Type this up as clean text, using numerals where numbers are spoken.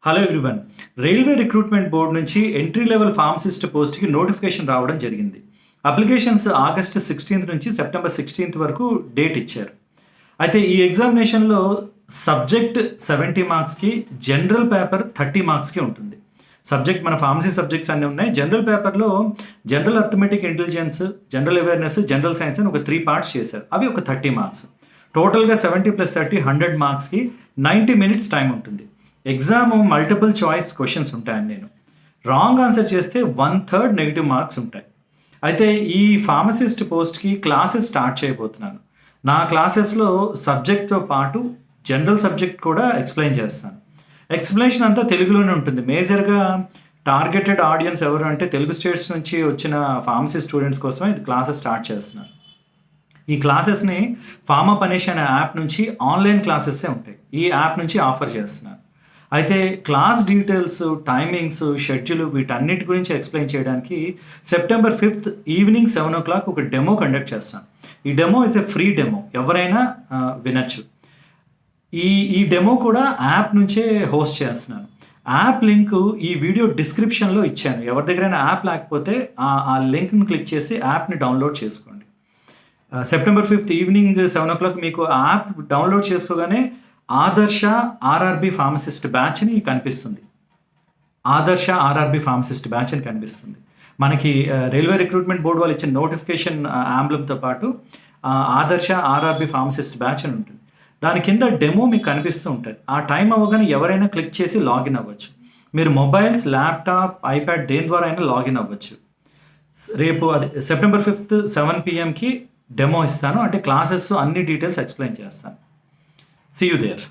Hello everyone. Railway recruitment board నుంచి entry level pharmacist పోస్ట్కి notification రావడం జరిగింది. అప్లికేషన్స్ ఆగస్టు 16 నుంచి సెప్టెంబర్ 16 వరకు డేట్ ఇచ్చారు. అయితే ఈ ఎగ్జామినేషన్లో సబ్జెక్ట్ 70 మార్క్స్కి, జనరల్ పేపర్ 30 మార్క్స్కి ఉంటుంది. సబ్జెక్ట్ మన ఫార్మసీ సబ్జెక్ట్స్ అన్నీ ఉన్నాయి. జనరల్ పేపర్లో general arithmetic intelligence, general awareness, general science అని ఒక 3 పార్ట్స్ చేశారు. అవి ఒక 30 మార్క్స్. టోటల్గా 70 + 30 100 మార్క్స్కి 90 మినిట్స్ టైం ఉంటుంది. ఎగ్జామ్ మల్టిపుల్ చాయిస్ క్వశ్చన్స్ ఉంటాయని నేను రాంగ్ ఆన్సర్ చేస్తే 1/3 నెగిటివ్ మార్క్స్ ఉంటాయి. అయితే ఈ ఫార్మసిస్ట్ పోస్ట్కి క్లాసెస్ స్టార్ట్ చేయబోతున్నాను. నా క్లాసెస్లో సబ్జెక్ట్తో పాటు జనరల్ సబ్జెక్ట్ కూడా ఎక్స్ప్లెయిన్ చేస్తాను. ఎక్స్ప్లెనేషన్ అంతా తెలుగులోనే ఉంటుంది. మేజర్గా టార్గెటెడ్ ఆడియన్స్ ఎవరు అంటే తెలుగు స్టేట్స్ నుంచి వచ్చిన ఫార్మసీ స్టూడెంట్స్ కోసం ఇది క్లాసెస్ స్టార్ట్ చేస్తున్నాను. ఈ క్లాసెస్ని ఫార్మా పనిష్ అనే యాప్ నుంచి ఆన్లైన్ క్లాసెస్సే ఉంటాయి. ఈ యాప్ నుంచి ఆఫర్ చేస్తున్నాను. అయితే క్లాస్ డీటెయిల్స్, టైమింగ్స్, షెడ్యూల్ వీటన్నిటి గురించి ఎక్స్ప్లెయిన్ చేయడానికి సెప్టెంబర్ 5 ఈవినింగ్ 7 o'clock ఒక డెమో కండక్ట్ చేస్తాను. ఈ demo is a free demo, ఎవరైనా వినొచ్చు. ఈ డెమో కూడా యాప్ నుంచే హోస్ట్ చేస్తున్నాను. యాప్ లింక్ ఈ వీడియో డిస్క్రిప్షన్లో ఇచ్చాను. ఎవరి దగ్గరైనా యాప్ లేకపోతే ఆ లింక్ని క్లిక్ చేసి యాప్ని డౌన్లోడ్ చేసుకోండి. సెప్టెంబర్ 5 ఈవినింగ్ 7 o'clock మీకు యాప్ డౌన్లోడ్ చేసుకోగానే ఆదర్శ ఆర్ఆర్బి ఫార్మసిస్ట్ బ్యాచ్ అని కనిపిస్తుంది. ఆదర్శ ఆర్ఆర్బి ఫార్మసిస్ట్ బ్యాచ్ అని కనిపిస్తుంది. మనకి రైల్వే రిక్రూట్మెంట్ బోర్డు వాళ్ళు ఇచ్చిన నోటిఫికేషన్ ఆంబ్లంతో పాటు ఆదర్శ ఆర్ఆర్బి ఫార్మసిస్ట్ బ్యాచ్ అని ఉంటుంది. దాని కింద డెమో మీకు కనిపిస్తూ ఉంటుంది. ఆ టైం అవ్వగానే ఎవరైనా క్లిక్ చేసి లాగిన్ అవ్వచ్చు. మీరు మొబైల్స్, ల్యాప్టాప్, ఐప్యాడ్ దేని ద్వారా అయినా లాగిన్ అవ్వచ్చు. రేపు అది సెప్టెంబర్ 5 7 PM డెమో ఇస్తాను. అంటే క్లాసెస్ అన్ని డీటెయిల్స్ ఎక్స్ప్లెయిన్ చేస్తాను. See you there.